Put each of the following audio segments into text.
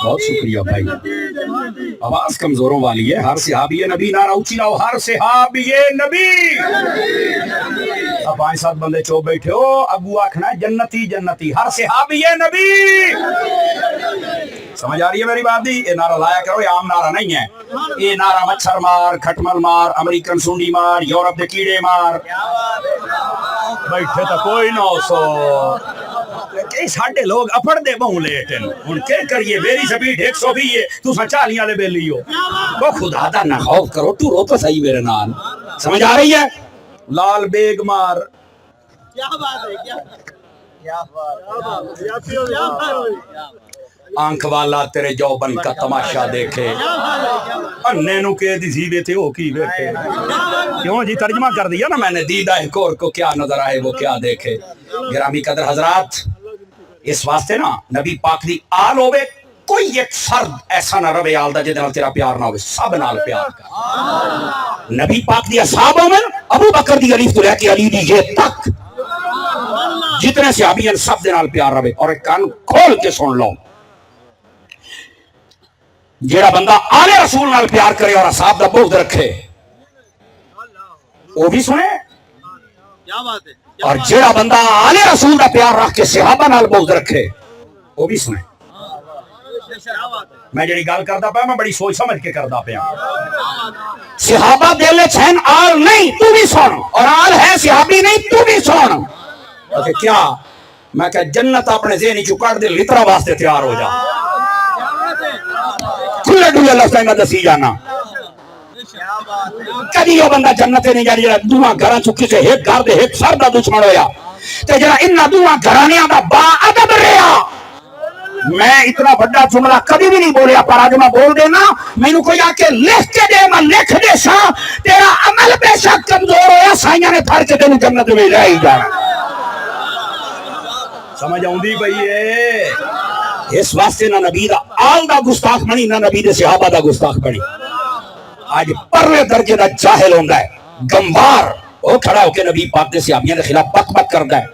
بہت شکریہ بھائی. آواز کمزوروں والی ہے. ہر صحابی نبی نعرہ اونچی لاؤ. ہر صحابی نبی. اب 5-7 بندے چو بیٹھے ہو, اگو آکھنا ہے جنتی جنتی. ہر صحابی نبی. سمجھ آ رہی ہے میری بات؟ یہ نعرہ لایا کرو, یہ عام نعرہ نہیں ہے. یہ نعرہ مچھر مار, کھٹمل مار, امریکن سونڈی مار, یورپ دے کیڑے مار. بیٹھے تو کوئی نہ سو کہ ساڈے لوگ اپڑ دے بہوں لیٹ ہیں. ان کے کریے میری سپیڈ 120 ہے, تو 40 والے بیلی ہو. وہ خدا دا نہ خوف کرو, تو رو تو صحیح میرے نال. سمجھ آ رہی ہے؟ لال بیگ مار. کیا بات ہے, کیا آنکھ والا تیرے جوبن کا تماشا دیکھے, اننے نو کے دی زیوے تھے ہو کی بیٹھے. کیوں جی ترجمہ کر دیا نا میں نے. دیدہ کور کو کیا نظر آئے وہ کیا دیکھے. گرامی قدر حضرات, اس واسطے نا نبی پاک دی آل ہوئے, کوئی ایک فرد ایسا نہ روے آل دا جے نال تیرا پیار نہ ہوئے, سب نال پیار کر. نبی پاک دی اصحابوں میں ابو بکر دی علیف تو لے کے علی دی یہ تک جتنے صحابی ہیں سب دے نال پیار روے. اور ایک کان کھول کے سن لو, جیڑا بندہ آل رسول نال پیار کرے اور اصحاب دا بغض رکھے وہ بھی سنے, اور جیڑا بندہ آل رسول دا پیار رکھ کے صحابہ نال بغض رکھے وہ بھی سنے. میں جڑی گل کردا پیا میں بڑی سوچ سمجھ کے کردا پیا. صحابہ دل چھن آل نہیں تو بھی سن, اور آل ہے صحابی نہیں تو بھی سن. کیا میں کہ جنت اپنے ذہن چ کڈ دے لترا واسطے تیار ہو جا. کھلے ڈلے لفظ میں دسی جانا. کدی وہ بندہ جنت نہیں جانی جڑا دوواں گھراں چ کسے ایک گھر دے ایک سر دا دشمن ہویا, تے جڑا انہاں دوواں گھرانیاں دا با ادب رہیا. میں اتنا بڑا جملہ کبھی بھی نہیں بولیا, پر آج میں بول دینا. مینوں کوئی آ کے لکھ کے دے, میں لکھ دے سا. تیرا عمل بے شک کمزور ہویا, سائیاں نے پھڑ کے تینوں جنت میں لے ہی جانا. سمجھ آؤندی پئی ہے؟ اس واسطے نہ نبی دا آل دا گستاخ بنی, نہ نبی دے صحابہ دا گستاخ بنی. آج پرلے درجے دا جاہل ہوندا ہے, گمبار. وہ کھڑا ہو کے نبی پاک دے صحابیاں دے خلاف بک بک کردا ہے,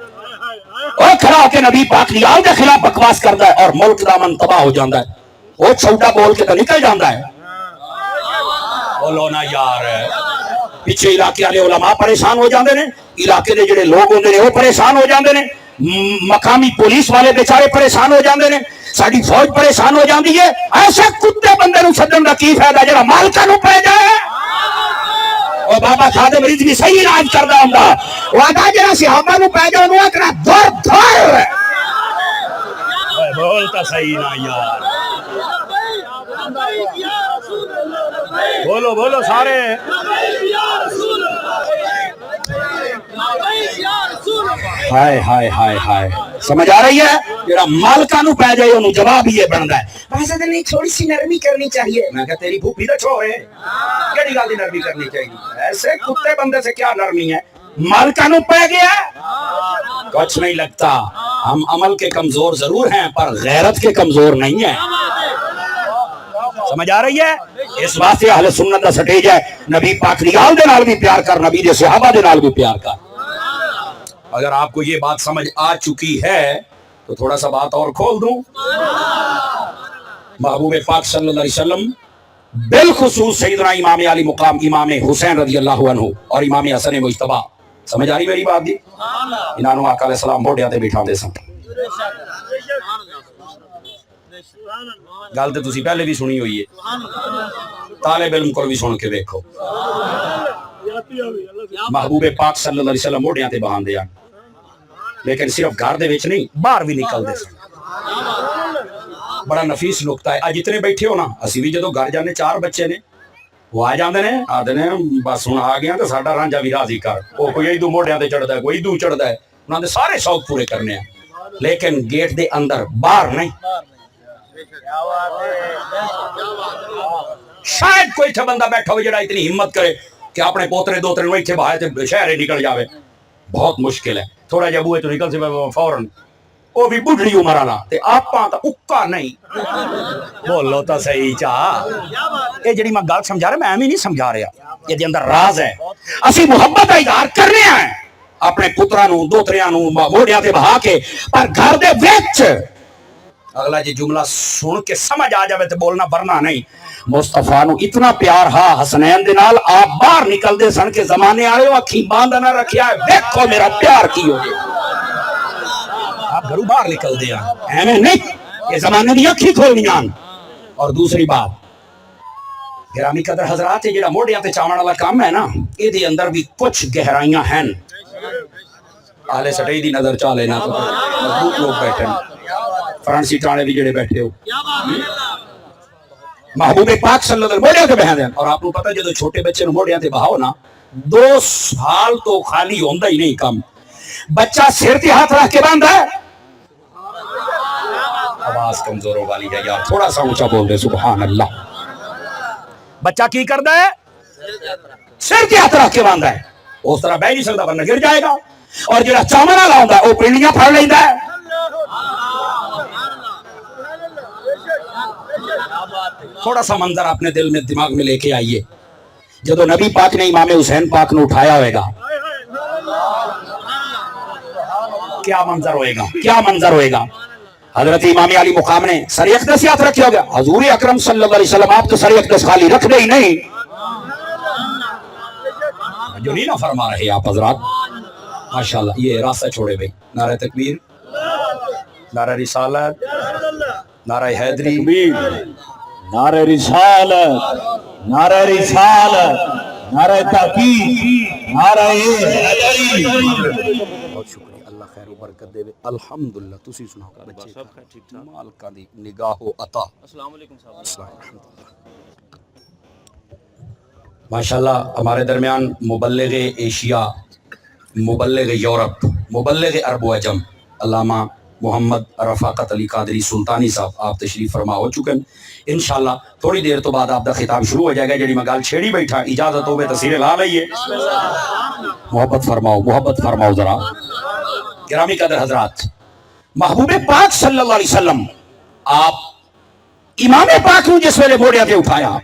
وہ کھڑا ہو کے نبی پاک دی آل دے خلاف بکواس کردا ہے, اور ملک دا امن تباہ ہو جاندا ہے. وہ چھوٹا بول کے تو نکل جاندا ہے. بولو نا یار, پیچھے علاقے والے علماء پریشان ہو جاندے نے, علاقے دے جڑے لوگ ہوندے نے وہ پریشان ہو جاندے نے, مقامی پولیس والے بیچارے پریشان ہو جاندے نے, ساری فوج پریشان ہو جاندی ہے. ایسے کتے بندے نو چھڈن دا کی فائدہ جڑا مالکاں نو پے جائے. او بابا خادم رضوی صحیح علاج کردا ہوندا, او آدا جڑا صحابہ نو پے جائے انہوں اکنا دور دور. بولتا صحیح نا یار, بولو بولو سارے. ہائے ہائے ہائے ہائے, سمجھ آ رہی ہے؟ جڑا مالکاں نو پے جائے انہوں جواب یہ بندا ہے, ویسے تو نہیں تھوڑی سی نرمی کرنی چاہیے. میں کہا تیری پھوپھی تو چھوڑے, کیڑی گل دی نرمی کرنی چاہیے؟ ایسے کتے بندے سے کیا نرمی ہے؟ مالکاں نو پے گیا کچھ نہیں لگتا. ہم عمل کے کمزور ضرور ہیں پر غیرت کے کمزور نہیں ہیں. سمجھ آ رہی ہے؟ اس واسطے اہل سنت دا سٹیج ہے, نبی پاک دی آل دے نال بھی پیار کر, نبی دے صحابہ دے نال بھی پیار کر. اگر آپ کو یہ بات سمجھ آ چکی ہے تو تھوڑا سا بات اور کھول دوں. محبوب پاک صلی اللہ علیہ وسلم بالخصوص سیدنا امام علی مقام امام حسین رضی اللہ عنہ اور امام حسن مجتبی, سمجھ آ رہی میری بات دی؟ انہاں نو آقا علیہ السلام بوڑیاں تے بٹھا دے سن. گل تے تسی پہلے بھی سنی ہوئی ہے, طالب علم کو بھی سن کے دیکھو. محبوب پاک صلی اللہ علیہ وسلم موڑیاں تے بہاندے ہیں, لیکن صرف گھر دے وچ نہیں باہر بھی نکل دے سن. بڑا نفیس نقطہ ہے. اج اتنے بیٹھے ہو نا, اسی بھی جدو گھر جانے 4 بچے نے, وہ آ جاندے نے, آدھے نے بس ہن آ گیا تے ساڈا رانجا بھی راضی کر. وہ کوئی ادو موڑیاں تے چڑھدا ہے, کوئی ادو چڑھدا ہے, انہاں دے سارے شوق پورے کرنے ہیں, لیکن گیٹ دے اندر باہر نہیں. شاید کوئی تھا بندہ بیٹھا ہو جڑا اتنی ہمت کرے کہ اپنے پوترے دوترے نو ایتھے باہر تے شہر نکل جاوے. بہت مشکل ہے. تھوڑا جہا بوئے تو نکل سے فوراً, وہ بھی بڑھڑی عمر والا, تے آپاں تا اکا نہیں. بولو تا صحیح چاہ. یہ جڑی میں گل سمجھا رہا, میں ایویں نہیں سمجھا رہا, یہ دے اندر راز ہے. اسی محبت کا اظہار کرنے ہیں, اپنے پتراں نو دوتریاں نو موڑیاں تے بہا کے، پر گھر دے وچ اگلا جی جملہ سن کے سمجھ آ جاوے تے بولنا ورنہ نہیں۔ مصطفیٰ نو اتنا پیار ہا حسنین دے نال، آپ باہر نکل دے سن کے زمانے آئے ہو اکھی باندھ نہ رکھیا ہے، دیکھو میرا پیار کی ہو گیا۔ آپ گھروں باہر نکل دے ایویں نہیں، یہ زمانے دی اکھی کھولنیاں۔ اور دوسری بات گرامی قدر حضرات، یہ جڑا موڑیاں تے چاون والا کام ہے نا، اے دے اندر بھی کچھ گہرائیاں ہیں۔ آلے سٹائی دی نظر چالے نا تو مضبوط لوگ بیٹھے ہیں، فرانسی ٹانے بھی جڑے بیٹھے ہو، محبوب پاک صلی اللہ علیہ وسلم موڑیاں تے بہن دیں۔ اور آپ کو پتہ جدو چھوٹے بچے نو موڑیاں تے بہاؤ نا، 2 سال تو خالی ہوندا ہی نہیں کم۔ بچہ سر تے ہاتھ رکھ کے باندھا ہے، آواز کمزوروں والی ہے یار، تھوڑا سا اونچا بول دے سبحان اللہ۔ بچہ کی کردا ہے؟ سر تے ہاتھ رکھ کے باندھا ہے، اس طرح بیٹھ نہیں سکتا ورنہ گر جائے گا۔ اور جڑا چاون والا ہوندا ہے وہ پنڈلیاں پھڑ لیندا ہے۔ تھوڑا سا منظر اپنے دل میں دماغ میں لے کے آئیے، جدو نبی پاک نے امام حسین پاک نو اٹھایا ہوئے گا، کیا منظر ہوئے گا، کیا منظر ہوئے گا۔ حضرت امام علی مقام نے سر اقدس یاد رکھے ہو گیا، حضور اکرم صلی اللہ علیہ وسلم آپ تو سر اقدس خالی رکھ دے ہی نہیں، جو نہیں نہ فرما رہے آپ حضرات ماشاءاللہ۔ یہ راستہ چھوڑے بھئی، نعرہ تکبیر، نعرہ رسالت، نعرہ حیدری، نعرہ رسالت، نعرہ رسالت، نعرہ تحقیق، نعرہ حیدری۔ بہت شکریہ، اللہ خیر و برکت دے۔ الحمدللہ تسی سناؤ بچے مالکاں دی نگاہ و عطا۔ السلام علیکم صاحب۔ ماشاءاللہ ہمارے درمیان مبلغ ایشیا، مبلغ یورپ، مبلغ عرب و عجم علامہ محمد رفاقت علی قادری سلطانی صاحب آپ تشریف فرما ہو چکے ہیں۔ انشاءاللہ تھوڑی دیر تو بعد آپ دا خطاب شروع ہو جائے گا۔ جڑی میں گل چھیڑی بیٹھا، اجازت ہو بے تصویر لا لئیے، محبت فرماؤ، محبت فرماؤ ذرا۔ گرامی قدر حضرات، محبوب پاک صلی اللہ علیہ وسلم آپ امام پاک نو جس ویلے موڑیا تے اٹھایا،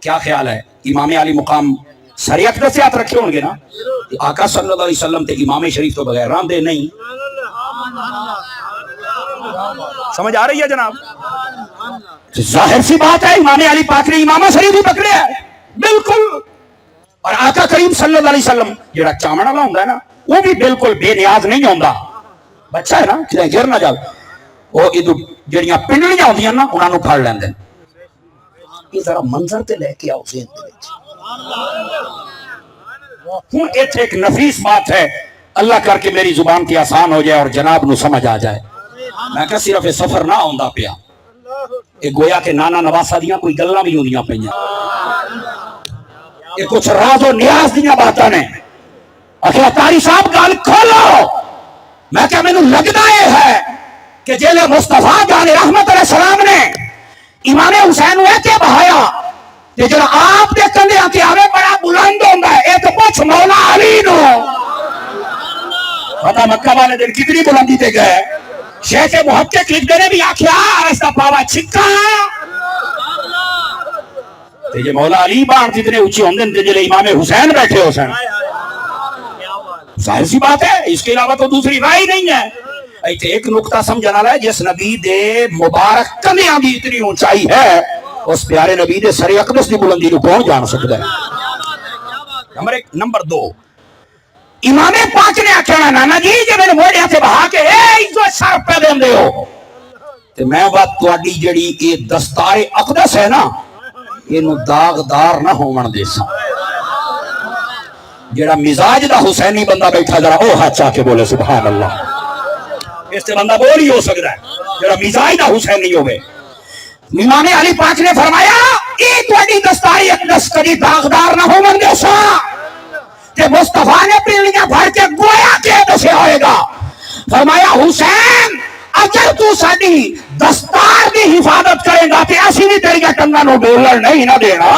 کیا خیال ہے؟ امام علی مقام ساری اقدسیات رکھے ہوں گے نا، آقا صلی اللہ علیہ وسلم تے امام شریف تو بغیر راندے نہیں۔ سمجھ آ رہی ہے جناب؟ ظاہر سی بات ہے امام علی پاک نے امام شریف ہی پکڑے ہے، بالکل۔ اور آقا کریم صلی اللہ علیہ وسلم جڑا چاون والا ہوندا ہے نا، وہ بھی بالکل بے نیاز نہیں ہوندا، بچہ ہے نا کدے گر نہ جاوے، وہ ادھر جڑیاں پنڈلیاں ہوندیاں نا انہاں نو پھڑ لیندے۔ یہ ذرا منظر تے لے کے آؤ ذہن دے وچ۔ ہوں ایتھے ایک نفیس بات ہے، اللہ کر کے میری زبان کی آسان ہو جائے اور جناب نو سمجھ آ جائے۔ میں کہا صرف سفر نہ ہوندا پیا، یہ گویا کہ نانا نواسا دیاں کوئی گلاں بھی ہوندیاں پیاں، یہ کچھ راز و نیاز دیاں باتاں نے۔ اکھلا تاری صاحب گل کھولو۔ میں کہا مینوں لگدا یہ ہے کہ جیلے مصطفیٰ جان رحمت علیہ السلام نے امام حسین نو ایتھے بہایا تے جڑا آپ دے کندھیاں تے آوے بڑا بلند ہوندا ہے، اے تے پوچھ مولا علی نو۔ پتہ مکہ والے دن کتنی بلندی تے گئے، شیخ محقق لکھ نے بھی آکھیا رستہ پاوا چھکا تے جے مولا علی بان جتنے اونچے ہوندے تے جڑے امام حسین بیٹھے ہو سن، ظاہر سی بات ہے، اس کے علاوہ تو دوسری رائے نہیں ہے۔ ایتھے ایک نقطہ سمجھنا ہے، جس نبی دے مبارک کندھیاں دی اتنی اونچائی ہے، اس پیارے نبی دے سر اقدس دی بلندی نو کون جان سکتا ہے؟ نمبر 1۔ نمبر 2، امام پاک نے آکھیا نانا جی جے میرے موڑیاں تے بہا کے اے عزت سر پہ دیندے ہو تے میں بات تہاڈی جڑی اے دستار اقدس ہے نا، اینو داغدار نہ ہون دے سا۔ جڑا مزاج دا حسینی بندہ بیٹھا ذرا او ہاتھ چاہ کے بولے سبحان اللہ، اس سے بندہ بول ہی ہو سکتا ہے جڑا مزاج دا حسینی ہوئے۔ امام علی پاک نے فرمایا اے تہاڈی دستار اقدس کدی داغدار نہ ہون دے سا کہ مصطفیٰ نے پنڈلیاں بھر کے گویا کہ دسیا ہوئے گا۔ فرمایا حسین اگر تو ساڈی دستار دی حفاظت کرے گا تے اسی بھی تیری ٹنگاں نو ڈولن نہیں نہ دینا۔